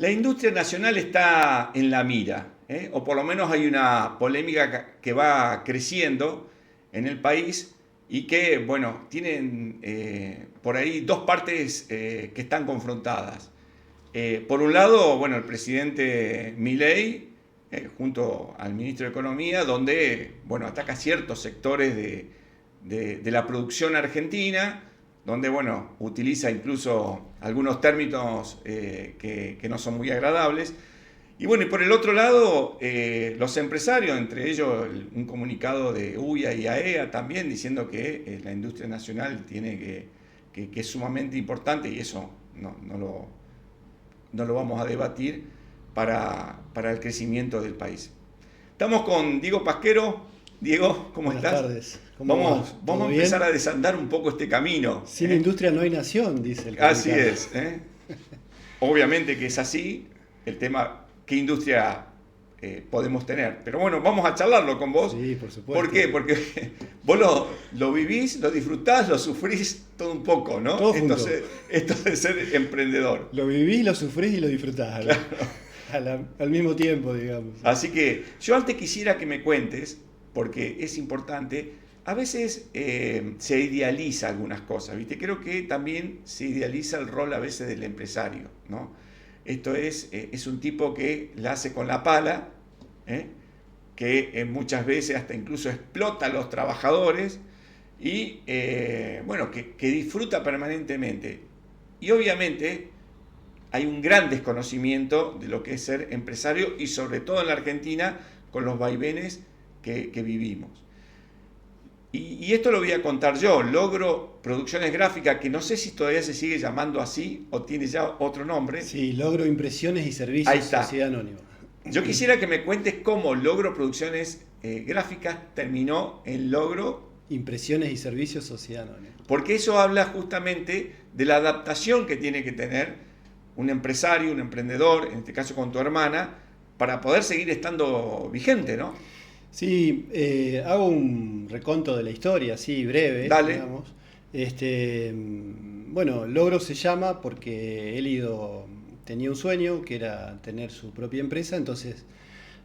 La industria nacional está en la mira, o por lo menos hay una polémica que va creciendo en el país y que, bueno, tienen por ahí dos partes que están confrontadas. Por un lado, bueno, el presidente Milei, junto al ministro de Economía, donde, bueno, ataca ciertos sectores de la producción argentina, donde, bueno, utiliza incluso algunos términos que no son muy agradables. Y bueno, y por el otro lado, los empresarios, entre ellos un comunicado de UIA y AEA también diciendo que la industria nacional tiene que es sumamente importante y eso no lo vamos a debatir para el crecimiento del país. Estamos con Diego Pasquero. Diego, ¿cómo Buenas estás? tardes. Vamos a empezar a desandar un poco este camino. Sin industria no hay nación, dice el Así comunicado. es. Obviamente que es así. El tema, ¿qué industria podemos tener? Pero bueno, vamos a charlarlo con vos. Sí, por supuesto. ¿Por qué? Porque vos lo vivís, lo disfrutás, lo sufrís todo un poco, ¿no? Todo junto. Esto de ser emprendedor. Lo vivís, lo sufrís y lo disfrutás. Claro. Al mismo tiempo, digamos. Así que yo antes quisiera que me cuentes, porque es importante, a veces se idealiza algunas cosas, ¿viste? Creo que también se idealiza el rol a veces del empresario, ¿no? Esto es un tipo que la hace con la pala, que muchas veces hasta incluso explota a los trabajadores y, bueno, que disfruta permanentemente. Y obviamente hay un gran desconocimiento de lo que es ser empresario y sobre todo en la Argentina con los vaivenes que vivimos. Y esto lo voy a contar yo. Logro Producciones Gráficas, que no sé si todavía se sigue llamando así o tiene ya otro nombre. Sí, Logro Impresiones y Servicios, Ahí está. Sociedad Anónima. Yo quisiera que me cuentes cómo Logro Producciones Gráficas terminó en Logro. Impresiones y Servicios, Sociedad Anónima. Porque eso habla justamente de la adaptación que tiene que tener un empresario, un emprendedor, en este caso con tu hermana, para poder seguir estando vigente, ¿no? Sí, hago un reconto de la historia, así breve, Dale. digamos. Bueno, Logro se llama porque tenía un sueño que era tener su propia empresa, entonces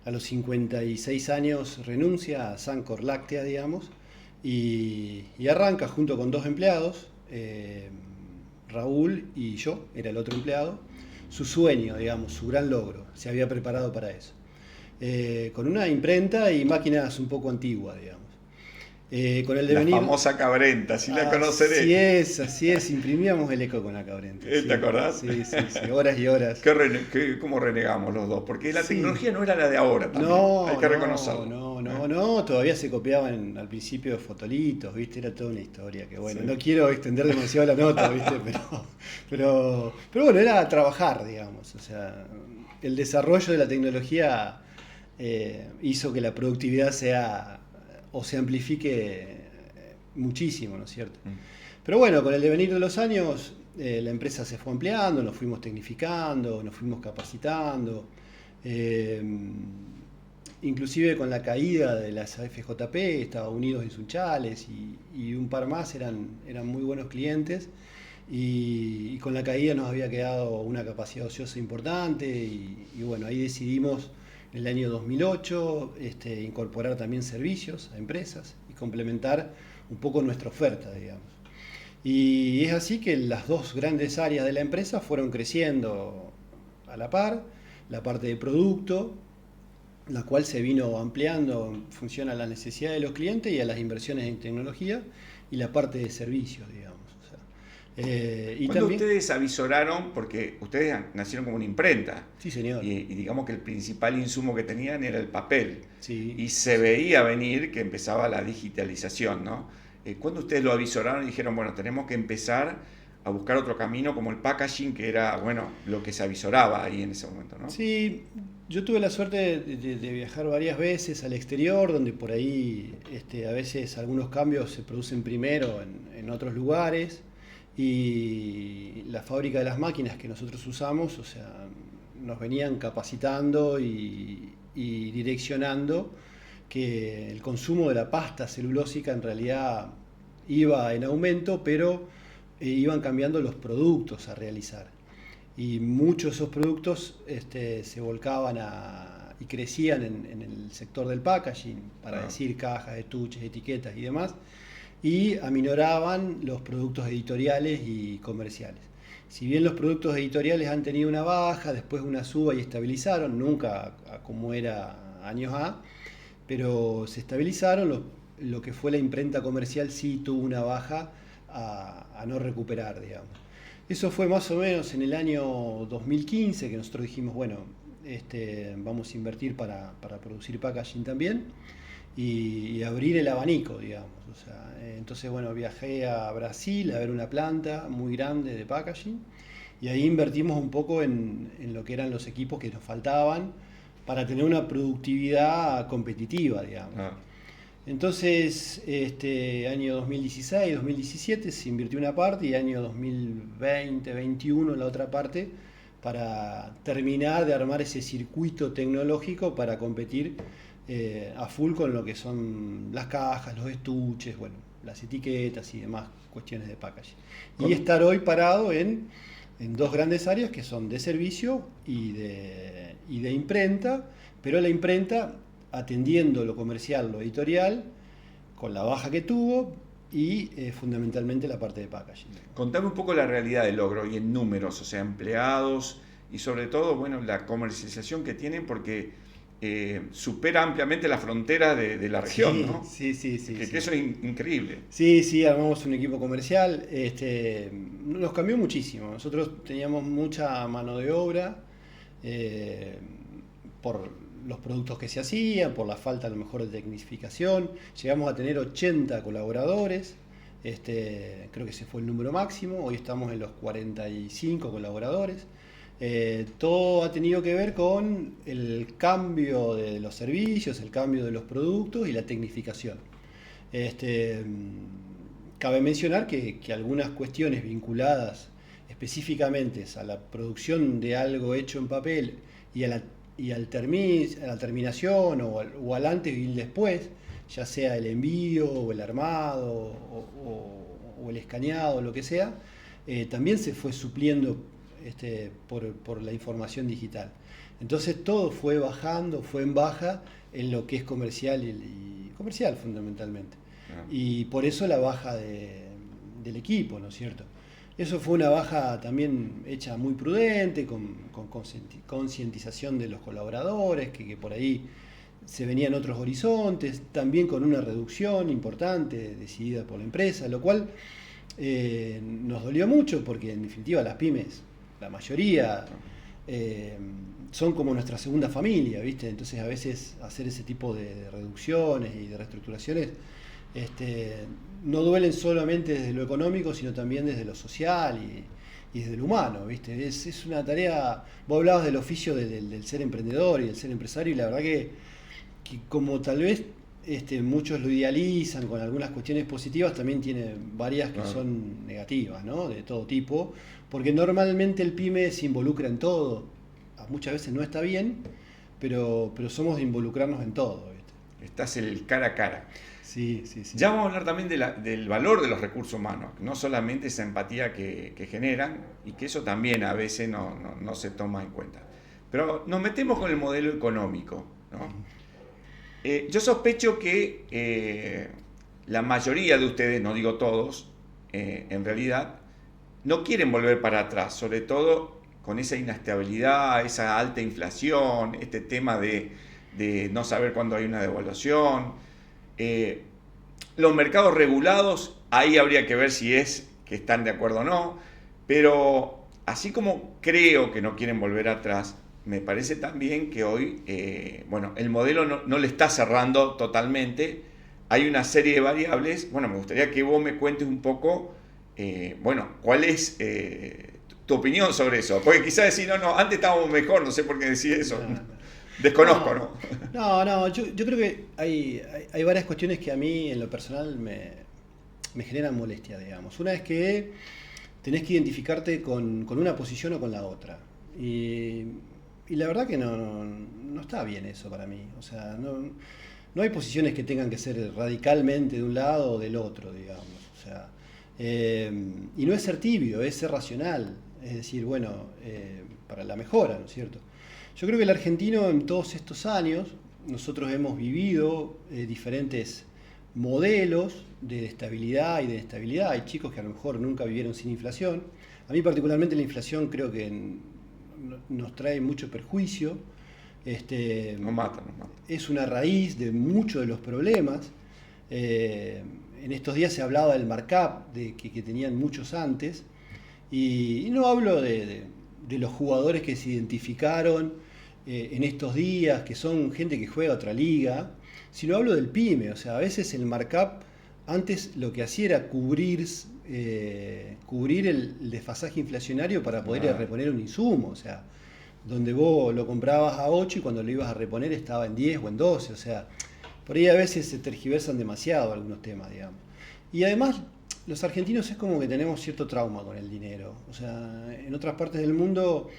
a los 56 años renuncia a Sancor Láctea, digamos, y arranca junto con dos empleados, Raúl y yo, era el otro empleado, su sueño, digamos, su gran logro, se había preparado para eso. Con una imprenta y máquinas un poco antiguas, digamos. Con el devenir, la famosa Cabrenta, si la conoceré. Así es, imprimíamos el eco con la Cabrenta. ¿Te acordás? Sí, horas y horas. ¿Cómo renegamos los dos? Porque la tecnología no era la de ahora también, hay que reconocerlo. No, todavía se copiaban al principio de fotolitos, ¿viste? Era toda una historia que, bueno, sí. No quiero extender demasiado la nota, ¿viste? Pero bueno, era trabajar, digamos. O sea, el desarrollo de la tecnología hizo que la productividad se amplifique muchísimo, ¿no es cierto? Pero bueno, con el devenir de los años, la empresa se fue ampliando, nos fuimos tecnificando, nos fuimos capacitando. Inclusive con la caída de las AFJP, Estados Unidos y Sunchales y un par más eran muy buenos clientes. Y con la caída nos había quedado una capacidad ociosa importante y bueno, ahí decidimos en el año 2008 incorporar también servicios a empresas y complementar un poco nuestra oferta, digamos. Y es así que las dos grandes áreas de la empresa fueron creciendo a la par, la parte de producto, la cual se vino ampliando en función a las necesidades de los clientes y a las inversiones en tecnología, y la parte de servicios, digamos. Y cuando también, ustedes avisoraron, porque ustedes nacieron como una imprenta, sí, señor. Y digamos que el principal insumo que tenían era el papel, sí. Y se veía venir que empezaba la digitalización, ¿no? Cuando ustedes lo avisoraron y dijeron, bueno, tenemos que empezar a buscar otro camino como el packaging, que era, bueno, lo que se avisoraba ahí en ese momento, ¿no? Sí, yo tuve la suerte de viajar varias veces al exterior, donde por ahí a veces algunos cambios se producen primero en otros lugares. Y la fábrica de las máquinas que nosotros usamos, o sea, nos venían capacitando y direccionando que el consumo de la pasta celulósica en realidad iba en aumento, pero iban cambiando los productos a realizar. y muchos de esos productos se volcaban y crecían en el sector del packaging, para decir cajas, estuches, etiquetas y demás, y aminoraban los productos editoriales y comerciales. Si bien los productos editoriales han tenido una baja, después una suba y estabilizaron, nunca como era años A, pero se estabilizaron, lo que fue la imprenta comercial sí tuvo una baja a no recuperar, digamos. Eso fue más o menos en el año 2015, que nosotros dijimos, bueno, vamos a invertir para producir packaging también y abrir el abanico, digamos. O sea, entonces, bueno, viajé a Brasil a ver una planta muy grande de packaging y ahí invertimos un poco en lo que eran los equipos que nos faltaban para tener una productividad competitiva, digamos. Entonces, año 2016, 2017 se invirtió una parte y año 2020, 2021 la otra parte para terminar de armar ese circuito tecnológico para competir a full con lo que son las cajas, los estuches, bueno, las etiquetas y demás cuestiones de packaging. Y estar hoy parado en dos grandes áreas que son de servicio y de imprenta, pero la imprenta atendiendo lo comercial, lo editorial, con la baja que tuvo y fundamentalmente la parte de packaging. Contame un poco la realidad del Logro y en números, o sea, empleados y sobre todo, bueno, la comercialización que tienen porque supera ampliamente la frontera de la región, sí, ¿no? Sí. Que eso es increíble. Sí, armamos un equipo comercial, nos cambió muchísimo. Nosotros teníamos mucha mano de obra por los productos que se hacían, por la falta a lo mejor de tecnificación. Llegamos a tener 80 colaboradores, creo que ese fue el número máximo, hoy estamos en los 45 colaboradores. Todo ha tenido que ver con el cambio de los servicios, el cambio de los productos y la tecnificación. Cabe mencionar que algunas cuestiones vinculadas específicamente a la producción de algo hecho en papel y a la terminación o al antes y el después, ya sea el envío o el armado o el escaneado, lo que sea, también se fue supliendo por la información digital. Entonces todo fue bajando, fue en baja en lo que es comercial y comercial fundamentalmente. Y por eso la baja del equipo, ¿no es cierto? Eso fue una baja también hecha muy prudente, con concientización de los colaboradores, que por ahí se venían otros horizontes, también con una reducción importante decidida por la empresa, lo cual nos dolió mucho porque en definitiva las pymes, la mayoría, son como nuestra segunda familia, ¿viste? Entonces a veces hacer ese tipo de reducciones y de reestructuraciones no duelen solamente desde lo económico, sino también desde lo social y desde lo humano, ¿viste? Es una tarea, vos hablabas del oficio del ser emprendedor y del ser empresario, y la verdad que como tal vez muchos lo idealizan con algunas cuestiones positivas, también tiene varias que son negativas, ¿no? De todo tipo, porque normalmente el pyme se involucra en todo, muchas veces no está bien, pero somos de involucrarnos en todo, ¿viste? Estás el cara a cara. Sí. Ya vamos a hablar también del valor de los recursos humanos, no solamente esa empatía que generan, y que eso también a veces no se toma en cuenta. Pero nos metemos con el modelo económico, ¿no? Yo sospecho que la mayoría de ustedes, no digo todos, en realidad, no quieren volver para atrás, sobre todo con esa inestabilidad, esa alta inflación, este tema de no saber cuándo hay una devaluación. Los mercados regulados, ahí habría que ver si es que están de acuerdo o no, pero así como creo que no quieren volver atrás, me parece también que hoy, el modelo no le está cerrando totalmente, hay una serie de variables. Bueno, me gustaría que vos me cuentes un poco, cuál es tu opinión sobre eso, porque quizás decir, no, antes estábamos mejor, no sé por qué decir eso. Desconozco, ¿no? No, yo creo que hay varias cuestiones que a mí en lo personal me generan molestia, digamos. Una es que tenés que identificarte con una posición o con la otra. Y la verdad que no está bien eso para mí. O sea, no hay posiciones que tengan que ser radicalmente de un lado o del otro, digamos. O sea, y no es ser tibio, es ser racional. es decir, bueno, para la mejora, ¿no es cierto? Yo creo que el argentino en todos estos años, nosotros hemos vivido diferentes modelos de estabilidad y de inestabilidad. Hay chicos que a lo mejor nunca vivieron sin inflación. A mí particularmente la inflación creo que nos trae mucho perjuicio. Nos mata, nos mata. Es una raíz de muchos de los problemas. En estos días se hablaba del markup que tenían muchos antes. Y no hablo de los jugadores que se identificaron en estos días, que son gente que juega otra liga, sino hablo del pyme. O sea, a veces el markup antes lo que hacía era cubrir el desfasaje inflacionario para poder reponer un insumo. O sea, donde vos lo comprabas a 8 y cuando lo ibas a reponer estaba en 10 o en 12. O sea, por ahí a veces se tergiversan demasiado algunos temas, digamos. Y además, los argentinos es como que tenemos cierto trauma con el dinero. O sea, en otras partes del mundo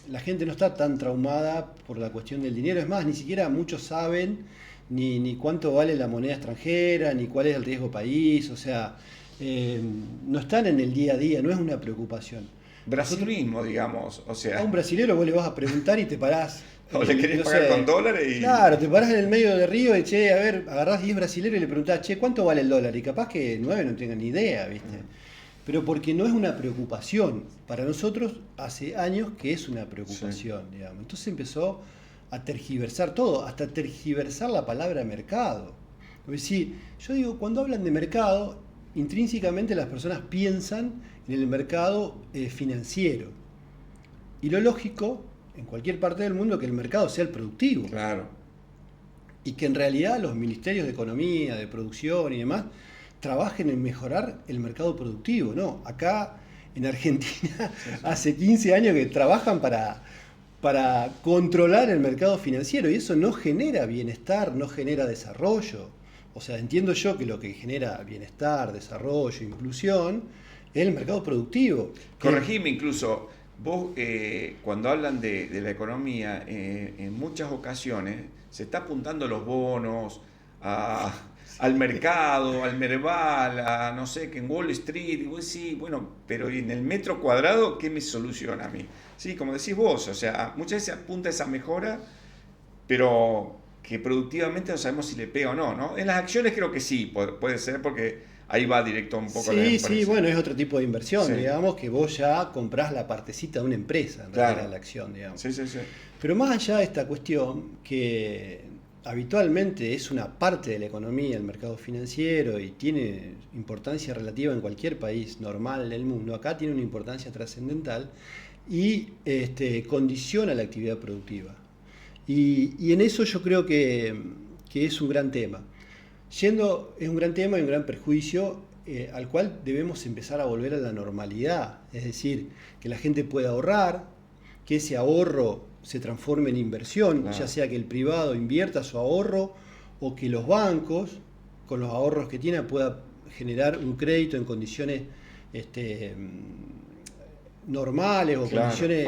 la gente no está tan traumada por la cuestión del dinero. Es más, ni siquiera muchos saben ni cuánto vale la moneda extranjera, ni cuál es el riesgo país. O sea, no están en el día a día, no es una preocupación. Brasilismo, digamos, o sea. A un brasilero vos le vas a preguntar y te parás. O le querés pagar con dólares y... Claro, te parás en el medio del río y, che, a ver, agarrás 10 brasileros y le preguntás, che, ¿cuánto vale el dólar? Y capaz que 9 no tengan ni idea, ¿viste? Pero porque no es una preocupación. Para nosotros hace años que es una preocupación, digamos. Entonces empezó a tergiversar todo, hasta tergiversar la palabra mercado. Es decir, yo digo, cuando hablan de mercado, intrínsecamente las personas piensan en el mercado financiero. Y lo lógico, en cualquier parte del mundo, que el mercado sea el productivo. Claro. Y que en realidad los ministerios de economía, de producción y demás, trabajen en mejorar el mercado productivo. No, acá en Argentina hace 15 años que trabajan para controlar el mercado financiero y eso no genera bienestar, no genera desarrollo. O sea, entiendo yo que lo que genera bienestar, desarrollo, inclusión, es el mercado productivo. Corregime incluso, vos cuando hablan de la economía, en muchas ocasiones se está apuntando a los bonos, al mercado, al Merval, a no sé, que en Wall Street, y vos sí, bueno, pero en el metro cuadrado, ¿qué me soluciona a mí? Sí, como decís vos, o sea, muchas veces apunta a esa mejora, pero que productivamente no sabemos si le pega o no, ¿no? En las acciones creo que sí, puede ser porque ahí va directo un poco la empresa. Sí, bueno, es otro tipo de inversión, digamos, que vos ya comprás la partecita de una empresa, en realidad, la acción, digamos. Sí. Pero más allá de esta cuestión, que habitualmente es una parte de la economía, el mercado financiero, y tiene importancia relativa en cualquier país normal del mundo, acá tiene una importancia trascendental y condiciona la actividad productiva. Y en eso yo creo que es un gran tema. Es un gran tema y un gran perjuicio al cual debemos empezar a volver a la normalidad. Es decir, que la gente pueda ahorrar, que ese ahorro se transforme en inversión, ya sea que el privado invierta su ahorro o que los bancos, con los ahorros que tienen, puedan generar un crédito en condiciones normales o condiciones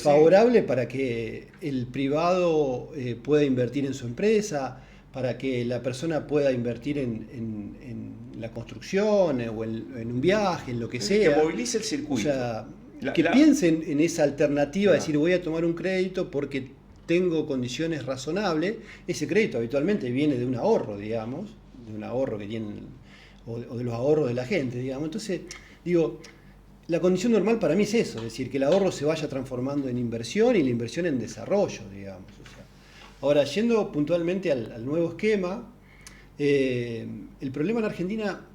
favorables para que el privado pueda invertir en su empresa, para que la persona pueda invertir en la construcción o en un viaje, en lo que sea. Que movilice el circuito. O sea, piensen en esa alternativa, decir voy a tomar un crédito porque tengo condiciones razonables. Ese crédito habitualmente viene de un ahorro, digamos, de un ahorro que tienen, o de los ahorros de la gente, digamos. Entonces, digo, la condición normal para mí es eso, es decir, que el ahorro se vaya transformando en inversión y la inversión en desarrollo, digamos. O sea, ahora, yendo puntualmente al nuevo esquema, el problema en Argentina,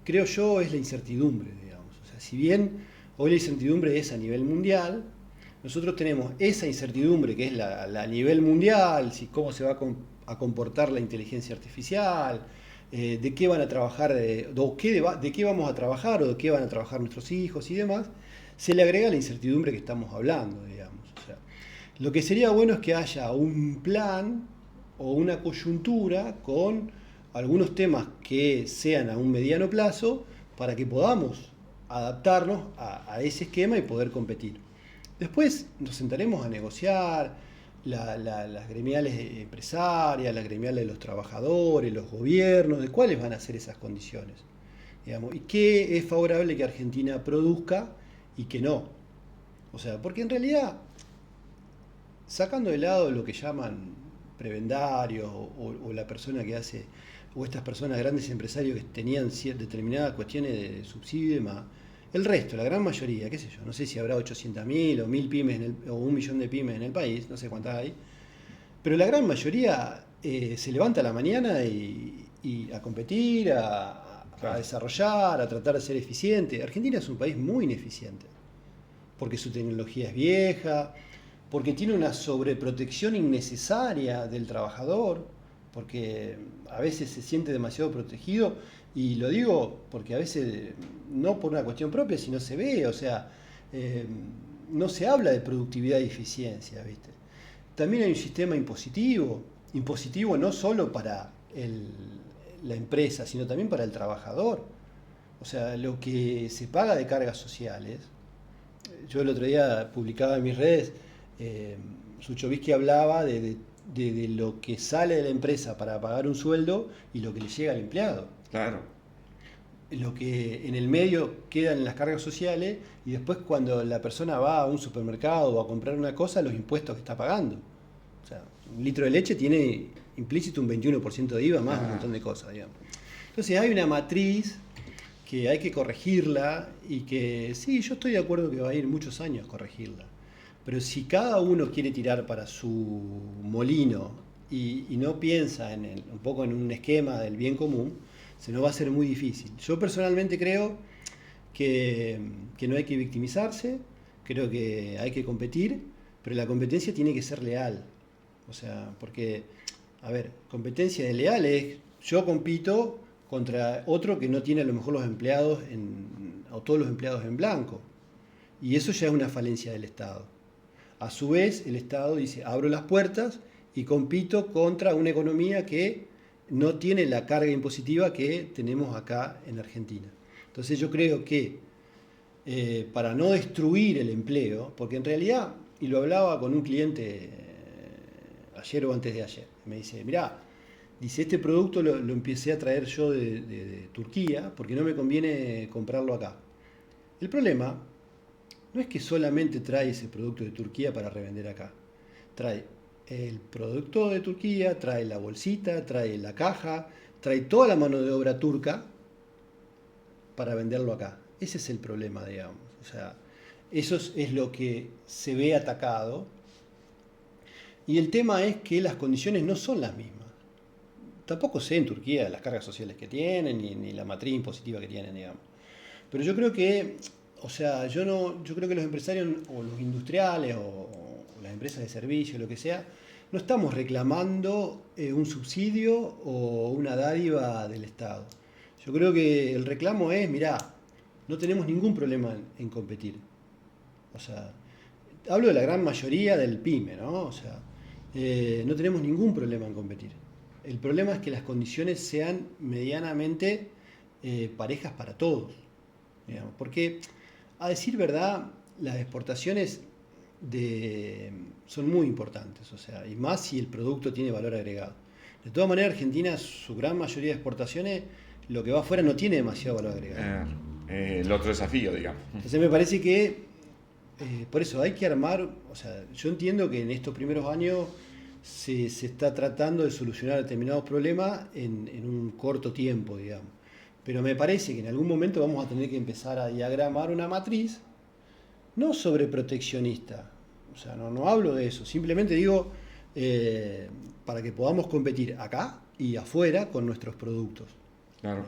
creo yo, es la incertidumbre, digamos. O sea, si bien hoy la incertidumbre es a nivel mundial, nosotros tenemos esa incertidumbre que es la a nivel mundial, cómo se va a comportar la inteligencia artificial, de qué van a trabajar, de qué vamos a trabajar o de qué van a trabajar nuestros hijos y demás, se le agrega la incertidumbre que estamos hablando, digamos. O sea, lo que sería bueno es que haya un plan o una coyuntura con algunos temas que sean a un mediano plazo para que podamos adaptarnos a ese esquema y poder competir. Después nos sentaremos a negociar las gremiales empresarias, las gremiales de los trabajadores, los gobiernos, de cuáles van a ser esas condiciones. digamos, y qué es favorable que Argentina produzca y qué no. O sea, porque en realidad, sacando de lado lo que llaman prebendarios o la persona que hace, o estas personas, grandes empresarios que tenían determinadas cuestiones de subsidio y demás, el resto, la gran mayoría, qué sé yo, no sé si habrá 800.000 o 1.000 pymes o 1.000.000 de pymes en el país, no sé cuántas hay, pero la gran mayoría se levanta a la mañana y a competir, a Claro. desarrollar, a tratar de ser eficiente. Argentina es un país muy ineficiente, porque su tecnología es vieja, porque tiene una sobreprotección innecesaria del trabajador, porque a veces se siente demasiado protegido, y lo digo porque a veces no por una cuestión propia, sino se ve, o sea, eh, no se habla de productividad y eficiencia, ¿viste? También hay un sistema impositivo no solo para la empresa, sino también para el trabajador. O sea, lo que se paga de cargas sociales, yo el otro día publicaba en mis redes, Suchovsky hablaba de lo que sale de la empresa para pagar un sueldo y lo que le llega al empleado. Claro. Lo que en el medio quedan en las cargas sociales y después cuando la persona va a un supermercado o a comprar una cosa, los impuestos que está pagando. O sea, un litro de leche tiene implícito un 21% de IVA más un montón de cosas, digamos. Entonces hay una matriz que hay que corregirla y que sí, yo estoy de acuerdo que va a ir muchos años corregirla. Pero si cada uno quiere tirar para su molino y no piensa un poco en un esquema del bien común, se nos va a hacer muy difícil. Yo personalmente creo que no hay que victimizarse, creo que hay que competir, pero la competencia tiene que ser leal. O sea, porque, a ver, competencia desleal es yo compito contra otro que no tiene a lo mejor los empleados o todos los empleados en blanco. Y eso ya es una falencia del Estado. A su vez, el Estado dice, abro las puertas y compito contra una economía que no tiene la carga impositiva que tenemos acá en Argentina. Entonces yo creo que para no destruir el empleo, porque en realidad, y lo hablaba con un cliente ayer o antes de ayer, me dice, mirá, dice, este producto lo empecé a traer yo de Turquía porque no me conviene comprarlo acá. El problema no es que solamente trae ese producto de Turquía para revender acá. Trae el producto de Turquía, trae la bolsita, trae la caja, trae toda la mano de obra turca para venderlo acá. Ese es el problema, digamos. O sea, eso es lo que se ve atacado. Y el tema es que las condiciones no son las mismas. Tampoco sé en Turquía las cargas sociales que tienen, ni la matriz impositiva que tienen, digamos. Pero yo creo que, o sea, yo creo que los empresarios o los industriales o las empresas de servicio, lo que sea, no estamos reclamando un subsidio o una dádiva del Estado. Yo creo que el reclamo es, mirá, no tenemos ningún problema en competir. O sea, hablo de la gran mayoría del PYME, ¿no? O sea, no tenemos ningún problema en competir. El problema es que las condiciones sean medianamente parejas para todos, digamos. Porque, a decir verdad, las exportaciones son muy importantes, o sea, y más si el producto tiene valor agregado. De todas maneras, Argentina, su gran mayoría de exportaciones, lo que va afuera no tiene demasiado valor agregado. El otro desafío, digamos. Entonces me parece que, por eso hay que armar, o sea, yo entiendo que en estos primeros años se está tratando de solucionar determinados problemas en un corto tiempo, digamos. Pero me parece que en algún momento vamos a tener que empezar a diagramar una matriz, no sobreproteccionista, o sea, no hablo de eso, simplemente digo para que podamos competir acá y afuera con nuestros productos. Claro.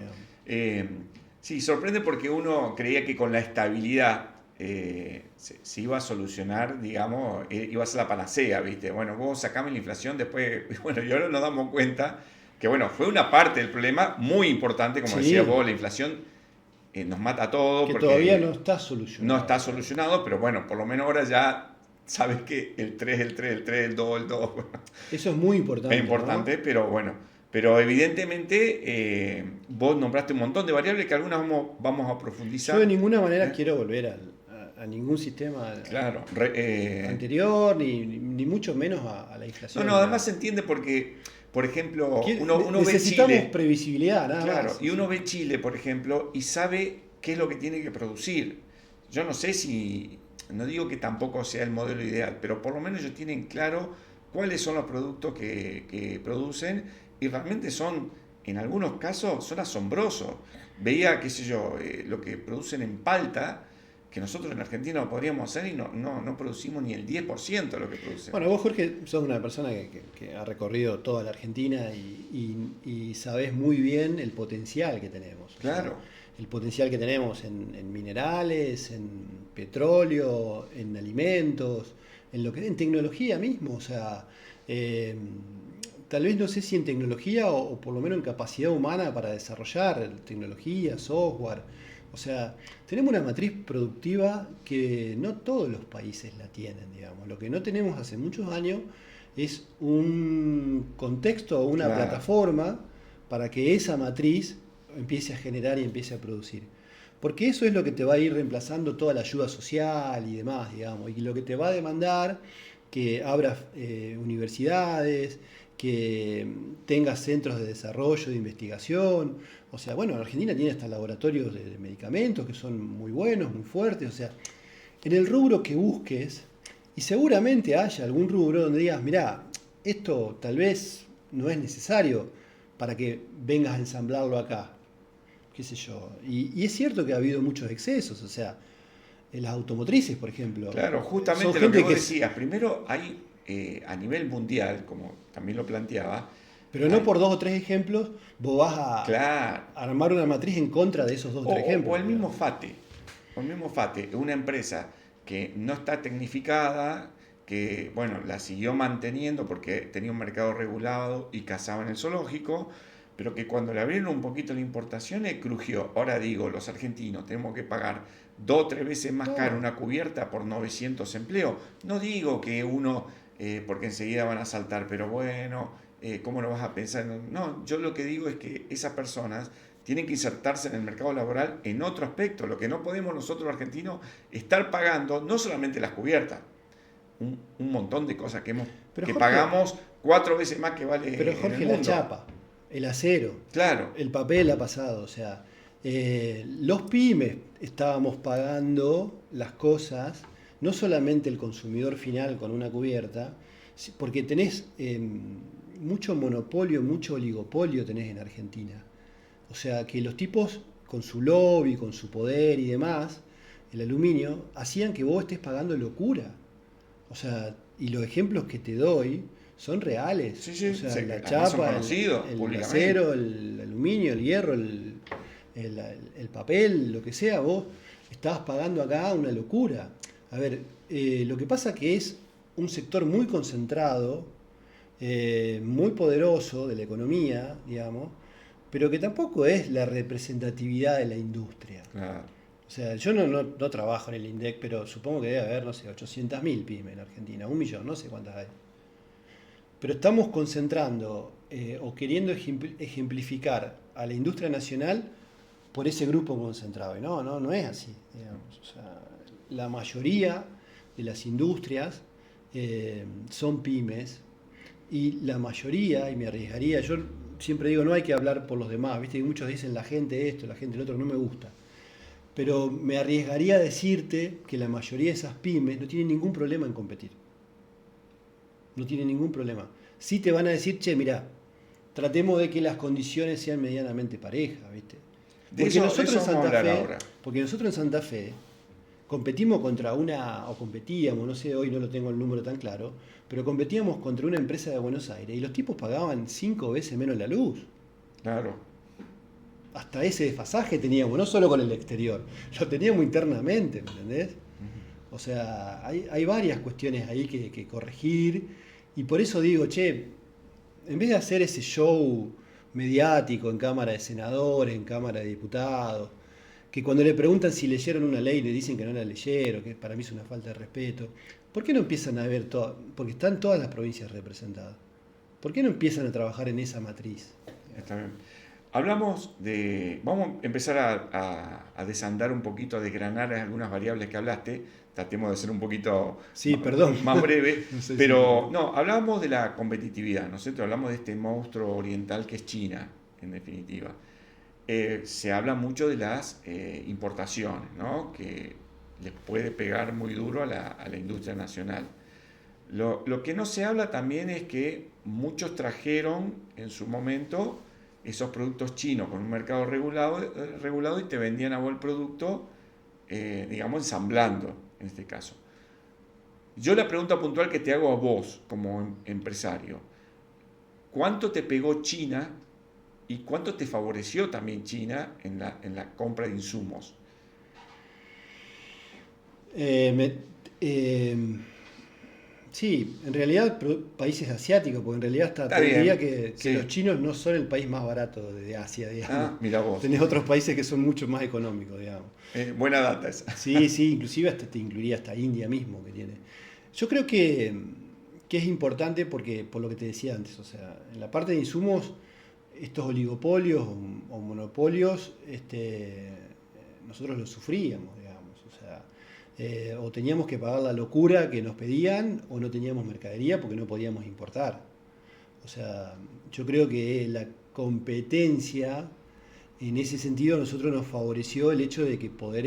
Sí, sorprende porque uno creía que con la estabilidad se iba a solucionar, digamos, iba a ser la panacea, ¿viste? Bueno, vos sacame la inflación, después, bueno, y ahora nos damos cuenta que, bueno, fue una parte del problema muy importante, como Sí, decías vos, la inflación nos mata a todos. que porque todavía no está solucionado. no está solucionado, pero bueno, por lo menos ahora ya sabes que el 3 el 3 el 3 el 2 el 2 bueno, Eso es muy importante. es importante, ¿no? pero bueno. Pero evidentemente vos nombraste un montón de variables que algunas vamos a profundizar. Yo de ninguna manera quiero volver a ningún sistema Claro. anterior, ni mucho menos a la inflación. No, además se entiende porque, por ejemplo, uno ve necesitamos Chile. previsibilidad, nada Claro, más. y uno ve Chile, por ejemplo, y sabe qué es lo que tiene que producir. Yo no sé si, no digo que tampoco sea el modelo ideal, pero por lo menos ellos tienen claro cuáles son los productos que producen y realmente son, en algunos casos, son asombrosos. Veía, qué sé yo, lo que producen en palta, que nosotros en Argentina lo podríamos hacer y no producimos ni el 10% de lo que producen. Bueno, vos, Jorge, sos una persona que ha recorrido toda la Argentina y sabés muy bien el potencial que tenemos. O sea, Claro, el potencial que tenemos en minerales, en petróleo, en alimentos, en tecnología mismo. O sea, eh, tal vez no sé si en tecnología o por lo menos en capacidad humana para desarrollar tecnología, software. O sea, tenemos una matriz productiva que no todos los países la tienen, digamos. Lo que no tenemos hace muchos años es un contexto o una claro. plataforma para que esa matriz empiece a generar y empiece a producir. Porque eso es lo que te va a ir reemplazando toda la ayuda social y demás, digamos, y lo que te va a demandar que abras universidades, que tengas centros de desarrollo, de investigación. O sea, bueno, Argentina tiene hasta laboratorios de medicamentos que son muy buenos, muy fuertes. O sea, en el rubro que busques, y seguramente haya algún rubro donde digas, mirá, esto tal vez no es necesario para que vengas a ensamblarlo acá, qué sé yo. Y es cierto que ha habido muchos excesos, o sea, en las automotrices, por ejemplo, Claro, son justamente lo que gente vos que decías. Primero hay a nivel mundial, como también lo planteaba, pero no hay, por dos o tres ejemplos vos vas a claro, armar una matriz en contra de esos dos o tres o ejemplos, el mismo digamos. FATE, o el mismo FATE, una empresa que no está tecnificada, que bueno, la siguió manteniendo porque tenía un mercado regulado y cazaba en el zoológico, pero que cuando le abrieron un poquito la importación crujió. Ahora digo, los argentinos tenemos que pagar 2 o 3 veces más caro No, una cubierta por 900 empleos. No digo que uno, porque enseguida van a saltar, pero bueno, ¿cómo lo vas a pensar? No, yo lo que digo es que esas personas tienen que insertarse en el mercado laboral en otro aspecto. Lo que no podemos nosotros los argentinos estar pagando, no solamente las cubiertas, un montón de cosas pero que Jorge, pagamos 4 veces más que pero vale en el Jorge, la mundo. chapa, el acero, Claro, el papel ha pasado, o sea, los pymes estábamos pagando las cosas, no solamente el consumidor final con una cubierta, porque tenés mucho monopolio, mucho oligopolio tenés en Argentina. O sea, que los tipos con su lobby, con su poder y demás, el aluminio, hacían que vos estés pagando locura. O sea, y los ejemplos que te doy son reales. sí, O sí, sea, la además son chapa, conocidos el públicamente. acero, el aluminio, el hierro, el- el papel, lo que sea, vos estabas pagando acá una locura. A ver, lo que pasa que es un sector muy concentrado, muy poderoso de la economía, digamos, pero que tampoco es la representatividad de la industria. Claro. O sea, yo no trabajo en el INDEC, pero supongo que debe haber, no sé, 800.000 pymes en Argentina, 1 millón, no sé cuántas hay. Pero estamos concentrando o queriendo ejemplificar a la industria nacional por ese grupo concentrado. Y no es así, digamos. O sea, la mayoría de las industrias son pymes y la mayoría, y me arriesgaría, yo siempre digo, no hay que hablar por los demás, ¿viste? Y muchos dicen la gente esto, la gente lo otro, no me gusta. Pero me arriesgaría a decirte que la mayoría de esas pymes no tienen ningún problema en competir. No tienen ningún problema. Sí te van a decir, che, mirá, tratemos de que las condiciones sean medianamente parejas, ¿viste? Porque De nosotros eso en vamos a Santa hablar Fe, ahora. porque nosotros en Santa Fe competimos contra o competíamos, no sé, hoy no lo tengo el número tan claro, pero competíamos contra una empresa de Buenos Aires y los tipos pagaban 5 veces menos la luz. Claro. Hasta ese desfasaje teníamos, no solo con el exterior, lo teníamos internamente, ¿me entendés? O sea, hay varias cuestiones ahí que corregir y por eso digo, che, en vez de hacer ese show mediático en Cámara de Senadores, en Cámara de Diputados, que cuando le preguntan si leyeron una ley le dicen que no la leyeron, que para mí es una falta de respeto, ¿por qué no empiezan a ver todo? Porque están todas las provincias representadas. ¿Por qué no empiezan a trabajar en esa matriz? Está bien. Vamos a empezar a desandar un poquito, a desgranar algunas variables que hablaste. Tratemos de ser un poquito Sí, perdón. más breve, No sé pero no, hablábamos de la competitividad, ¿no es cierto? Hablamos de este monstruo oriental que es China, en definitiva. Se habla mucho de las importaciones, ¿no? Que les puede pegar muy duro a la industria nacional. Lo que no se habla también es que muchos trajeron en su momento esos productos chinos con un mercado regulado y te vendían a vos el producto, digamos, ensamblando en este caso. Yo la pregunta puntual que te hago a vos como empresario, ¿cuánto te pegó China y cuánto te favoreció también China en la compra de insumos? Eh, me- eh, sí, en realidad países asiáticos, porque en realidad hasta Está te diría bien, que los sí. chinos no son el país más barato de Asia, digamos. Ah, mira vos. Tenés otros países que son mucho más económicos, digamos. Buena data esa. Sí, sí, inclusive hasta te incluiría hasta India mismo que tiene. Yo creo que es importante porque, por lo que te decía antes, o sea, en la parte de insumos, estos oligopolios o monopolios, nosotros los sufríamos, digamos. O sea, o teníamos que pagar la locura que nos pedían o no teníamos mercadería porque no podíamos importar. O sea, yo creo que la competencia en ese sentido a nosotros nos favoreció el hecho de que poder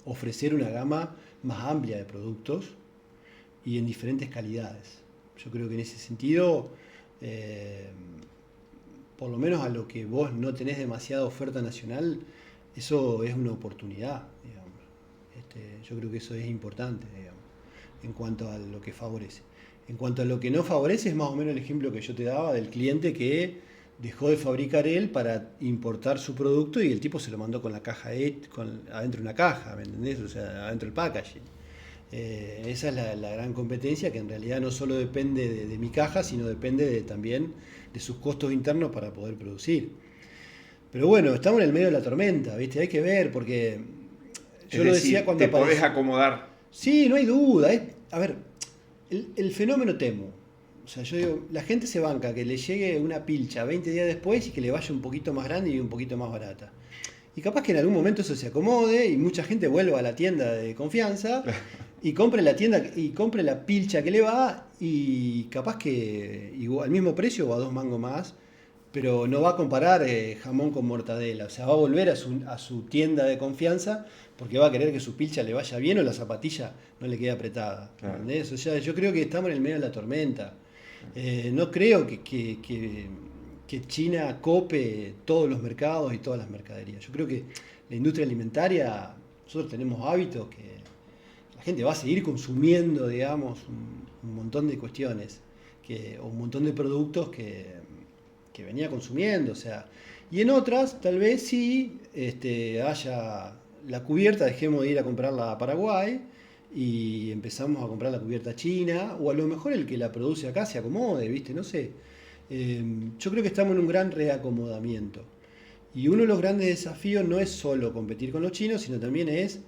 ofrecer una gama más amplia de productos y en diferentes calidades. Yo creo que en ese sentido, eh, por lo menos a lo que vos no tenés demasiada oferta nacional, eso es una oportunidad, digamos. Yo creo que eso es importante, digamos, en cuanto a lo que favorece. En cuanto a lo que no favorece, es más o menos el ejemplo que yo te daba del cliente que dejó de fabricar él para importar su producto y el tipo se lo mandó con la caja adentro de una caja, ¿me entendés? O sea, adentro del packaging. Esa es la gran competencia que en realidad no solo depende de mi caja, sino depende también de sus costos internos para poder producir. Pero bueno, estamos en el medio de la tormenta, ¿viste? Hay que ver, porque Es yo lo decía decir, cuando te podés apareció. acomodar. Sí, no hay duda. A ver, el fenómeno Temu. O sea, yo digo, la gente se banca que le llegue una pilcha 20 días después y que le vaya un poquito más grande y un poquito más barata. Y capaz que en algún momento eso se acomode y mucha gente vuelva a la tienda de confianza y compre la tienda y compre la pilcha que le va y capaz que igual, al mismo precio o a 2 mangos más, pero no va a comparar jamón con mortadela. O sea, va a volver a su tienda de confianza porque va a querer que su pilcha le vaya bien o la zapatilla no le quede apretada. Claro. ¿Entendés? O sea, yo creo que estamos en el medio de la tormenta. No creo que China cope todos los mercados y todas las mercaderías. Yo creo que la industria alimentaria, nosotros tenemos hábitos que la gente va a seguir consumiendo, digamos, un montón de cuestiones o un montón de productos que venía consumiendo. O sea, y en otras, tal vez sí haya la cubierta, dejemos de ir a comprarla a Paraguay y empezamos a comprar la cubierta china, o a lo mejor el que la produce acá se acomode, ¿viste? No sé. Yo creo que estamos en un gran reacomodamiento. Y uno de los grandes desafíos no es solo competir con los chinos, sino también es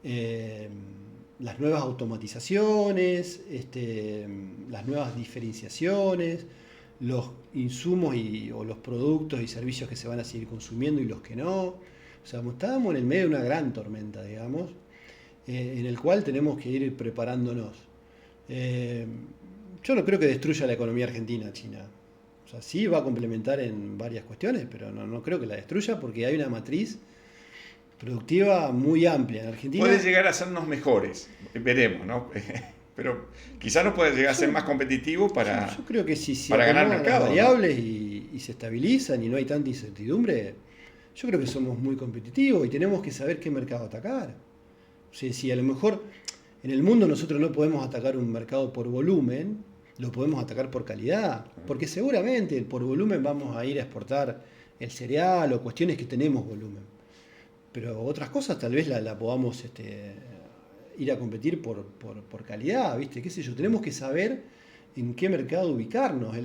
eh, las nuevas automatizaciones, las nuevas diferenciaciones, los insumos o los productos y servicios que se van a seguir consumiendo y los que no. O sea, estábamos en el medio de una gran tormenta, digamos, en el cual tenemos que ir preparándonos. Eh, yo no creo que destruya la economía argentina, China. O sea, sí va a complementar en varias cuestiones, pero no creo que la destruya porque hay una matriz productiva muy amplia en Argentina. Puede llegar a sernos mejores, veremos, ¿no? Pero quizás nos puede llegar a ser más competitivo Yo creo que si se para ganar acomodan las mercado, ¿no? variables y se estabilizan y no hay tanta incertidumbre, yo creo que somos muy competitivos y tenemos que saber qué mercado atacar. O sea, si a lo mejor en el mundo nosotros no podemos atacar un mercado por volumen, lo podemos atacar por calidad, porque seguramente por volumen vamos a ir a exportar el cereal o cuestiones que tenemos volumen. Pero otras cosas tal vez la podamos ir a competir por calidad, ¿viste? ¿Qué sé yo? Tenemos que saber en qué mercado ubicarnos.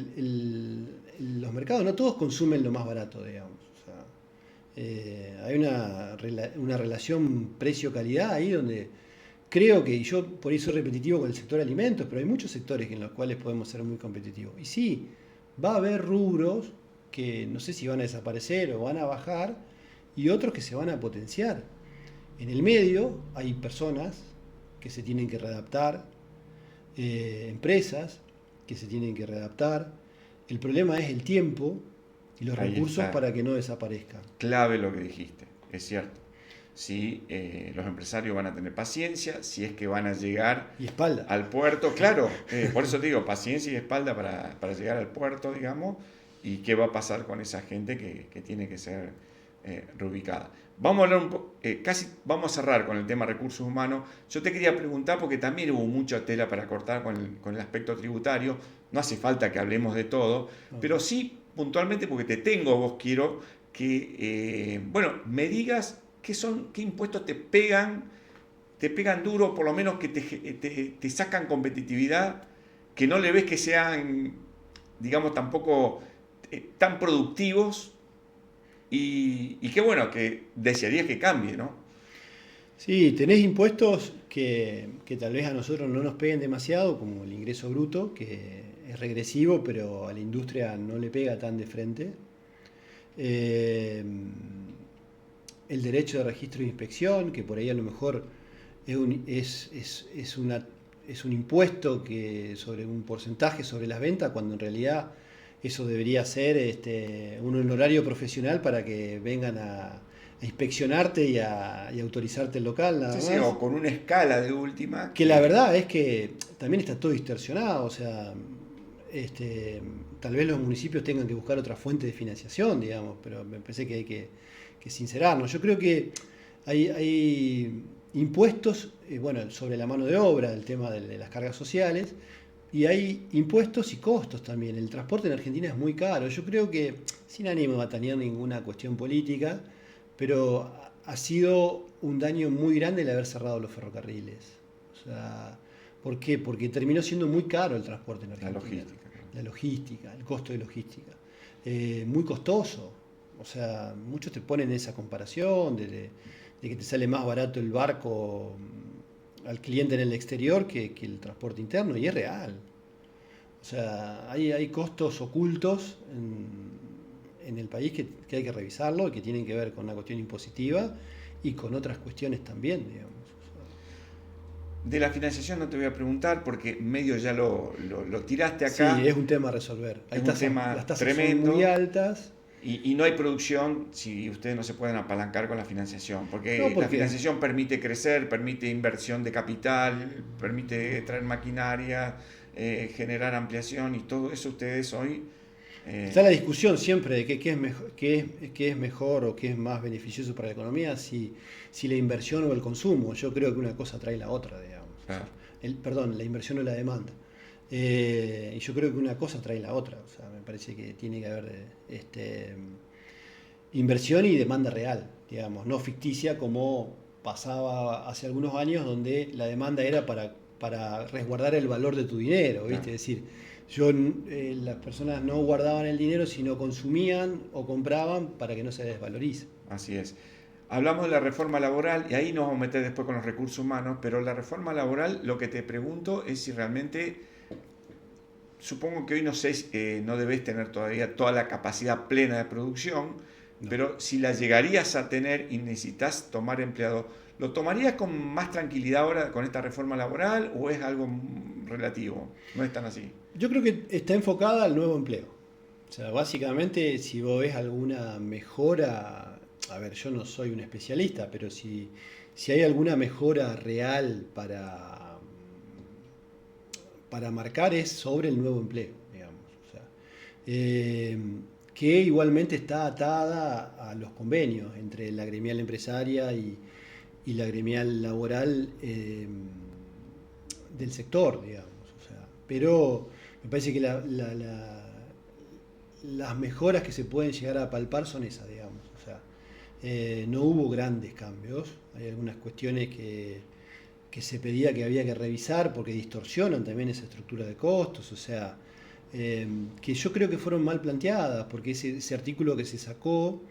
Los mercados no todos consumen lo más barato, digamos. O sea, hay una relación precio-calidad ahí donde creo que, y yo por eso soy repetitivo con el sector alimentos, pero hay muchos sectores en los cuales podemos ser muy competitivos. Y sí, va a haber rubros que no sé si van a desaparecer o van a bajar, y otros que se van a potenciar. En el medio hay personas que se tienen que readaptar, empresas que se tienen que readaptar. El problema es el tiempo y los Ahí recursos está. para que no desaparezcan. Clave lo que dijiste, es cierto. Si los empresarios van a tener paciencia, si es que van a llegar Y espalda. al puerto, claro, por eso te digo, paciencia y espalda para llegar al puerto, digamos, y qué va a pasar con esa gente que tiene que ser reubicada. Vamos a hablar casi vamos a cerrar con el tema recursos humanos. Yo te quería preguntar, porque también hubo mucha tela para cortar con el aspecto tributario, no hace falta que hablemos de todo, pero sí puntualmente, porque te tengo, vos quiero que, bueno, me digas qué impuestos te pegan duro, por lo menos que te sacan competitividad, que no le ves que sean, digamos, tampoco tan productivos y que bueno, que desearías que cambie, ¿no? Sí, tenés impuestos que tal vez a nosotros no nos peguen demasiado, como el ingreso bruto, que es regresivo, pero a la industria no le pega tan de frente. Eh, el derecho de registro e inspección, que por ahí a lo mejor es un impuesto que sobre un porcentaje sobre las ventas, cuando en realidad eso debería ser un honorario profesional para que vengan a inspeccionarte y autorizarte el local, nada Sí, sí, más. o con una escala de última Que la que... verdad es que también está todo distorsionado, o sea, tal vez los municipios tengan que buscar otra fuente de financiación, digamos, pero me parece que hay que sincerarnos. Yo creo que hay impuestos, bueno, sobre la mano de obra, el tema de las cargas sociales, y hay impuestos y costos también. El transporte en Argentina es muy caro. Yo creo que, sin ánimo de tener ninguna cuestión política, pero ha sido un daño muy grande el haber cerrado los ferrocarriles. O sea, ¿por qué? Porque terminó siendo muy caro el transporte en La Argentina. logística, claro. La logística, el costo de logística. Muy costoso. O sea, muchos te ponen esa comparación de que te sale más barato el barco al cliente en el exterior que el transporte interno, y es real. O sea, hay costos ocultos en el país que hay que revisarlo y que tienen que ver con la cuestión impositiva y con otras cuestiones también, digamos. De la financiación no te voy a preguntar porque medio ya lo tiraste Sí, acá. es un tema a resolver. Es un Las tema tasas son muy tremendo altas. y no hay producción si ustedes no se pueden apalancar con la financiación, No, porque la porque financiación permite crecer, permite inversión de capital, permite traer maquinaria, generar ampliación y todo eso ustedes hoy... está eh, la discusión siempre de qué es mejor o qué es más beneficioso para la economía, si la inversión o el consumo. Yo creo que una cosa trae la otra, digamos. O sea, claro, perdón, la inversión o la demanda. Y yo creo que una cosa trae la otra. O sea, me parece que tiene que haber inversión y demanda real, digamos, no ficticia como pasaba hace algunos años, donde la demanda era para resguardar el valor de tu dinero, ¿viste? claro, Es decir, las personas no guardaban el dinero, sino consumían o compraban para que no se desvalorice. así es. Hablamos de la reforma laboral y ahí nos vamos a meter después con los recursos humanos, pero la reforma laboral lo que te pregunto es si realmente, supongo que hoy no sé, no debes tener todavía toda la capacidad plena de producción, No. pero si la llegarías a tener y necesitas tomar empleados, ¿lo tomarías con más tranquilidad ahora con esta reforma laboral o es algo relativo? No es tan así. Yo creo que está enfocada al nuevo empleo. O sea, básicamente, si vos ves alguna mejora, a ver, yo no soy un especialista, pero si hay alguna mejora real para marcar es sobre el nuevo empleo, digamos. O sea, eh, que igualmente está atada a los convenios entre la gremial empresaria y la gremial laboral del sector, digamos. O sea, pero me parece que las mejoras que se pueden llegar a palpar son esas, digamos. O sea, no hubo grandes cambios. Hay algunas cuestiones que se pedía que había que revisar porque distorsionan también esa estructura de costos. O sea, que yo creo que fueron mal planteadas, porque ese artículo que se sacó,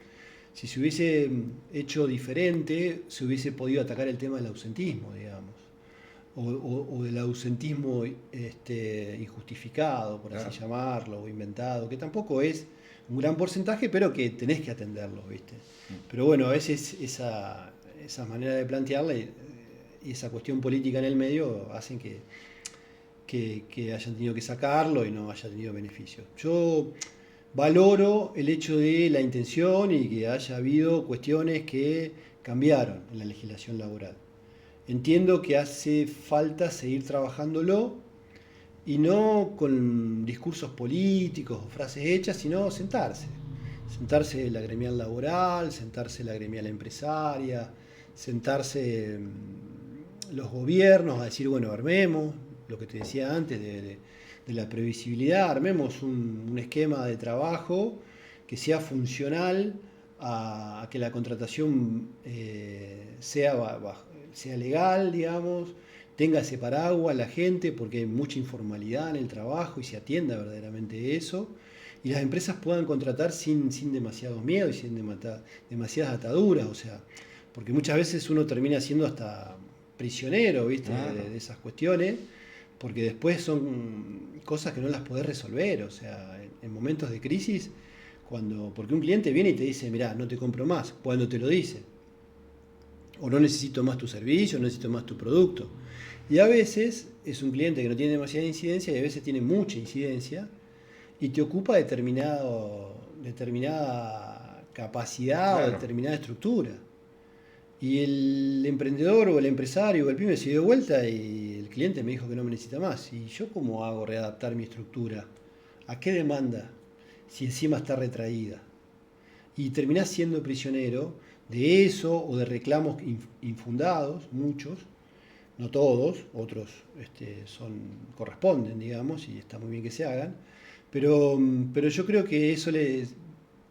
si se hubiese hecho diferente, se hubiese podido atacar el tema del ausentismo, digamos. O del ausentismo injustificado, por así Claro. llamarlo, o inventado, que tampoco es un gran porcentaje, pero que tenés que atenderlos, ¿viste? Pero bueno, a veces esa manera de plantearla y esa cuestión política en el medio hacen que hayan tenido que sacarlo y no haya tenido beneficio. Yo valoro el hecho de la intención y que haya habido cuestiones que cambiaron en la legislación laboral. Entiendo que hace falta seguir trabajándolo y no con discursos políticos o frases hechas, sino sentarse. Sentarse la gremial laboral, sentarse la gremial empresaria, sentarse los gobiernos a decir, bueno, armemos, lo que te decía antes de la previsibilidad, armemos un esquema de trabajo que sea funcional a que la contratación sea legal, digamos, tenga ese paraguas la gente, porque hay mucha informalidad en el trabajo y se atienda verdaderamente eso, y las empresas puedan contratar sin demasiados miedos y sin demasiadas ataduras, o sea, porque muchas veces uno termina siendo hasta prisionero, ¿viste? De esas cuestiones, porque después son cosas que no las podés resolver, o sea, en momentos de crisis, porque un cliente viene y te dice, mirá, no te compro más, cuando te lo dice, o no necesito más tu servicio, no necesito más tu producto. Y a veces es un cliente que no tiene demasiada incidencia y a veces tiene mucha incidencia y te ocupa determinada capacidad, claro, o determinada estructura. Y el emprendedor o el empresario o el pyme se dio vuelta y el cliente me dijo que no me necesita más. ¿Y yo cómo hago readaptar mi estructura? ¿A qué demanda? Si encima está retraída. Y terminás siendo prisionero de eso o de reclamos infundados, muchos, no todos, otros corresponden, digamos, y está muy bien que se hagan, pero yo creo que eso le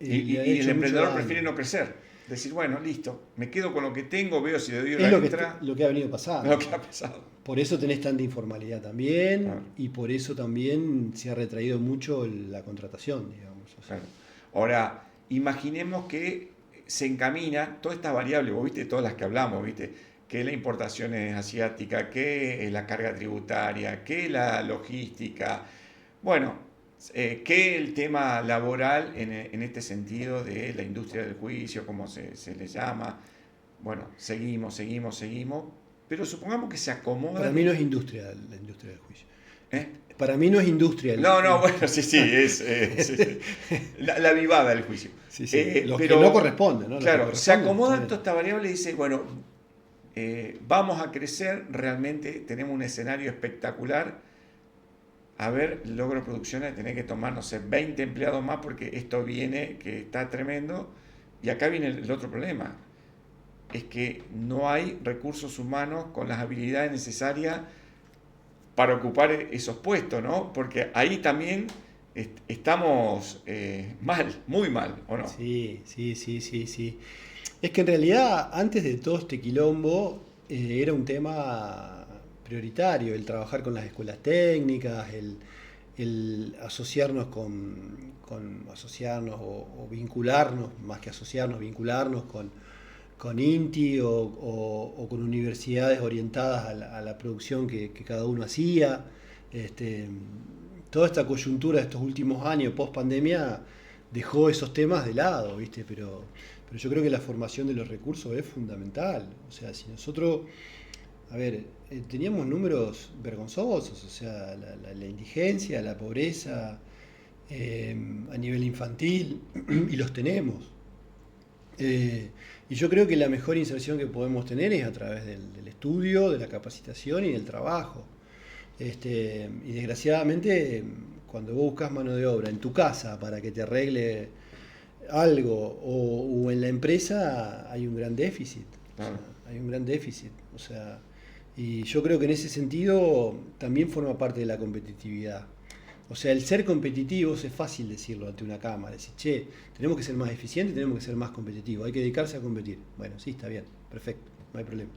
y el emprendedor prefiere no crecer. Decir, bueno, listo, me quedo con lo que tengo, veo si le doy la letra. Es lo que ha venido pasando. Lo que ha pasado. Por eso tenés tanta informalidad también, claro, y por eso también se ha retraído mucho la contratación, digamos. O sea. Claro. Ahora, imaginemos que se encamina todas estas variables, vos viste todas las que hablamos, viste, que la importación es asiática, que la carga tributaria, que la logística, bueno, que el tema laboral en este sentido de la industria del juicio, como se le llama. Bueno, seguimos, pero supongamos que se acomoda. Para mí no es industria la industria del juicio. Para mí no es industria. No, bueno, sí, es la vivada del juicio. Sí, los pero, que no corresponden, ¿no? Claro, se acomodan toda esta variable y dice, bueno, vamos a crecer, realmente tenemos un escenario espectacular. A ver, logro producciones, tener que tomar, no sé, 20 empleados más porque esto viene, que está tremendo. Y acá viene el otro problema. Es que no hay recursos humanos con las habilidades necesarias para ocupar esos puestos, ¿no? Porque ahí también estamos mal, muy mal, ¿o no? Sí. Es que en realidad, antes de todo este quilombo, era un tema prioritario, el trabajar con las escuelas técnicas, el asociarnos asociarnos o vincularnos, más que asociarnos, vincularnos con INTI o con universidades orientadas a la producción que cada uno hacía. Toda esta coyuntura de estos últimos años, post pandemia, dejó esos temas de lado, ¿viste? Pero yo creo que la formación de los recursos es fundamental. O sea, si nosotros, a ver, teníamos números vergonzosos, o sea, la indigencia, la pobreza a nivel infantil, y los tenemos. Y yo creo que la mejor inserción que podemos tener es a través del estudio, de la capacitación y del trabajo. Y desgraciadamente, cuando vos buscas mano de obra en tu casa para que te arregle algo o en la empresa, hay un gran déficit. Claro. O sea, hay un gran déficit. O sea, y yo creo que en ese sentido también forma parte de la competitividad. O sea, el ser competitivos es fácil decirlo ante una cámara, decir, che, tenemos que ser más eficientes, tenemos que ser más competitivos, hay que dedicarse a competir. Bueno, sí, está bien, perfecto, no hay problema.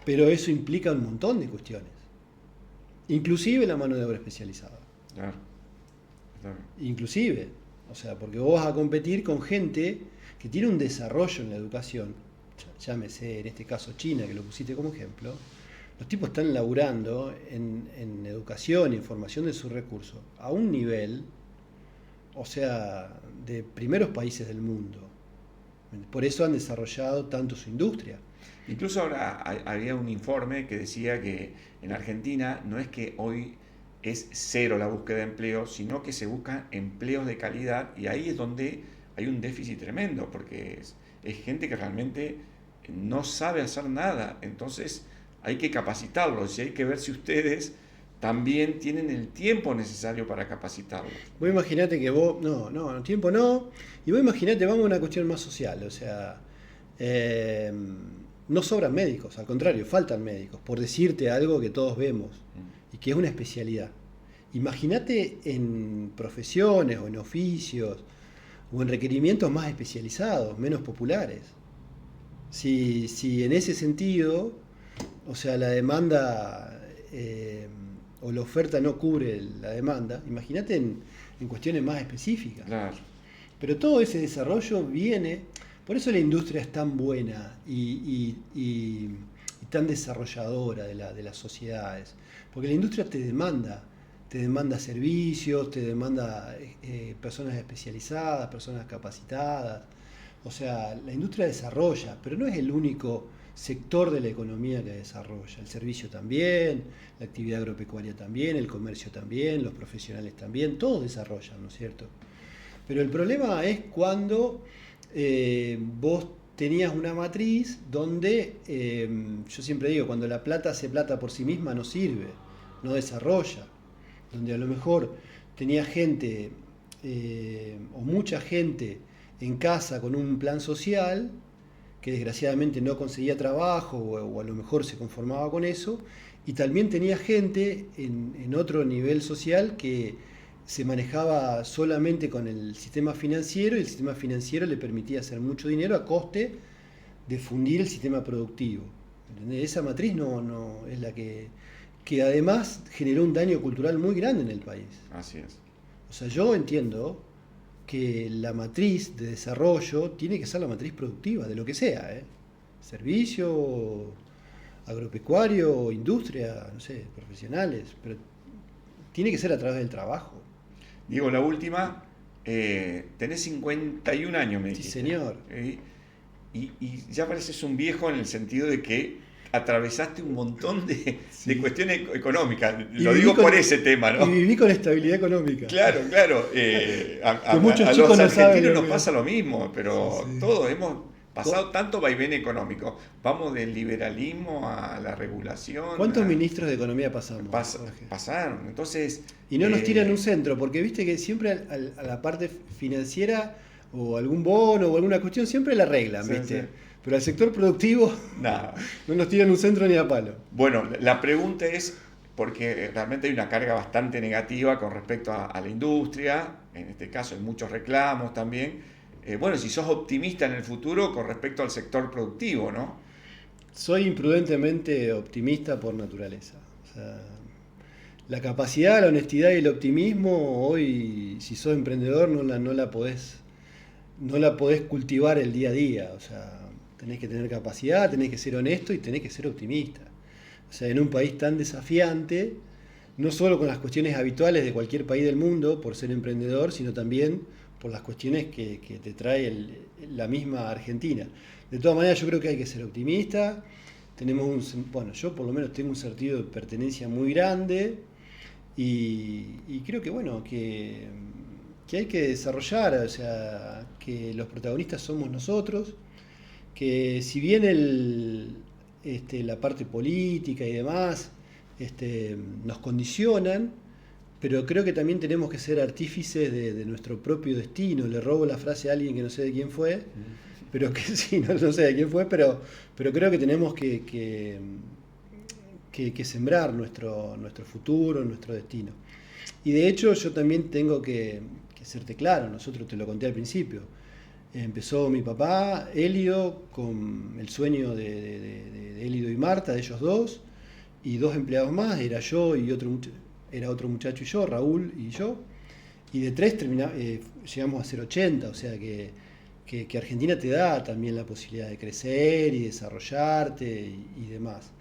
Pero eso implica un montón de cuestiones, inclusive la mano de obra especializada. Claro. Inclusive, o sea, porque vos vas a competir con gente que tiene un desarrollo en la educación, llámese en este caso China, que lo pusiste como ejemplo. Los tipos están laburando en educación y en formación de sus recursos a un nivel o sea, de primeros países del mundo. Por eso han desarrollado tanto su industria. Incluso ahora había un informe que decía que en Argentina no es que hoy es cero la búsqueda de empleo, sino que se buscan empleos de calidad y ahí es donde hay un déficit tremendo, porque es gente que realmente no sabe hacer nada, entonces hay que capacitarlos y hay que ver si ustedes también tienen el tiempo necesario para capacitarlos. Vos imaginate que vos, tiempo no, y vos imaginate, vamos a una cuestión más social, o sea, eh, no sobran médicos, al contrario, faltan médicos, por decirte algo que todos vemos, y que es una especialidad. Imagínate en profesiones o en oficios o en requerimientos más especializados, menos populares. Si en ese sentido, o sea, la demanda o la oferta no cubre la demanda, imagínate en cuestiones más específicas. Claro. Pero todo ese desarrollo viene, por eso la industria es tan buena y tan desarrolladora de las sociedades, porque la industria te demanda servicios, te demanda personas especializadas, personas capacitadas. O sea, la industria desarrolla, pero no es el único sector de la economía que desarrolla. El servicio también, la actividad agropecuaria también, el comercio también, los profesionales también, todos desarrollan, ¿no es cierto? Pero el problema es cuando vos tenías una matriz donde, yo siempre digo, cuando la plata hace plata por sí misma no sirve, no desarrolla. Donde a lo mejor tenía gente o mucha gente en casa con un plan social que desgraciadamente no conseguía trabajo o a lo mejor se conformaba con eso, y también tenía gente en otro nivel social que se manejaba solamente con el sistema financiero y el sistema financiero le permitía hacer mucho dinero a coste de fundir el sistema productivo. ¿Entendés? Esa matriz no es la que además generó un daño cultural muy grande en el país. Así es. O sea, yo entiendo que la matriz de desarrollo tiene que ser la matriz productiva, de lo que sea, ¿eh? Servicio, agropecuario, industria, no sé, profesionales, pero tiene que ser a través del trabajo. Diego, la última, tenés 51 años, me Sí, dijiste. señor. Y ya pareces un viejo en el sentido de que atravesaste un montón de cuestiones económicas. Lo digo por ese tema, ¿no? Y viví con estabilidad económica. Claro, claro. A muchos los chicos no saben argentinos lo nos que- pasa lo mismo, pero Sí, sí. todos hemos pasado tanto vaivén económico. Vamos del liberalismo a la regulación. ¿Cuántos ministros de economía pasamos, Jorge? Pasaron. Entonces. Y no nos tiran un centro, porque viste que siempre a la parte financiera o algún bono o alguna cuestión siempre la arreglan, Sí, ¿viste? sí. Pero al sector productivo Nada. no nos tiran un centro ni a palo. Bueno, la pregunta es, porque realmente hay una carga bastante negativa con respecto a la industria, en este caso hay muchos reclamos también. Bueno, si sos optimista en el futuro con respecto al sector productivo, ¿no? Soy imprudentemente optimista por naturaleza. O sea, la capacidad, la honestidad y el optimismo, hoy, si sos emprendedor, no la podés cultivar el día a día. O sea, tenés que tener capacidad, tenés que ser honesto y tenés que ser optimista. O sea, en un país tan desafiante, no solo con las cuestiones habituales de cualquier país del mundo por ser emprendedor, sino también por las cuestiones que te trae la misma Argentina. De todas maneras, yo creo que hay que ser optimista. Bueno, yo por lo menos tengo un sentido de pertenencia muy grande y creo que, bueno, que hay que desarrollar, o sea, que los protagonistas somos nosotros, que si bien la parte política y demás nos condicionan, pero creo que también tenemos que ser artífices de nuestro propio destino. Le robo la frase a alguien que no sé de quién fue, pero que sí, no sé de quién fue, pero creo que tenemos que sembrar nuestro futuro, nuestro destino. Y de hecho yo también tengo que serte claro, nosotros te lo conté al principio. Empezó mi papá, Elio, con el sueño de Elio y Marta, de ellos dos, y dos empleados más, era yo y era otro muchacho y yo, Raúl y yo, y de tres llegamos a ser 80, o sea que Argentina te da también la posibilidad de crecer y desarrollarte y demás.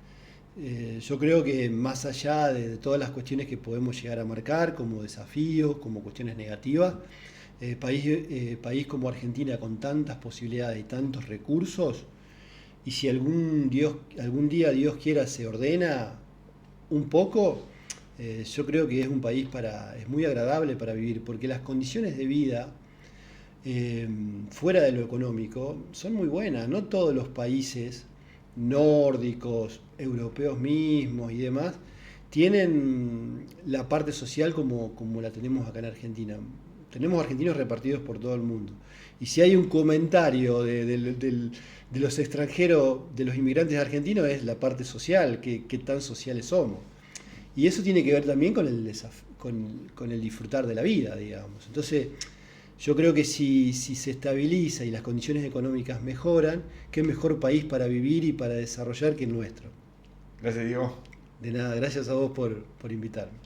Yo creo que más allá de todas las cuestiones que podemos llegar a marcar como desafíos, como cuestiones negativas, país como Argentina con tantas posibilidades y tantos recursos, y si algún día Dios quiera se ordena un poco, yo creo que es un país es muy agradable para vivir, porque las condiciones de vida fuera de lo económico son muy buenas. No todos los países nórdicos, europeos mismos y demás, tienen la parte social como la tenemos acá en Argentina. Tenemos argentinos repartidos por todo el mundo. Y si hay un comentario de los extranjeros, de los inmigrantes argentinos, es la parte social, qué tan sociales somos. Y eso tiene que ver también con con el disfrutar de la vida, digamos. Entonces, yo creo que si se estabiliza y las condiciones económicas mejoran, qué mejor país para vivir y para desarrollar que el nuestro. Gracias, Diego. De nada, gracias a vos por invitarme.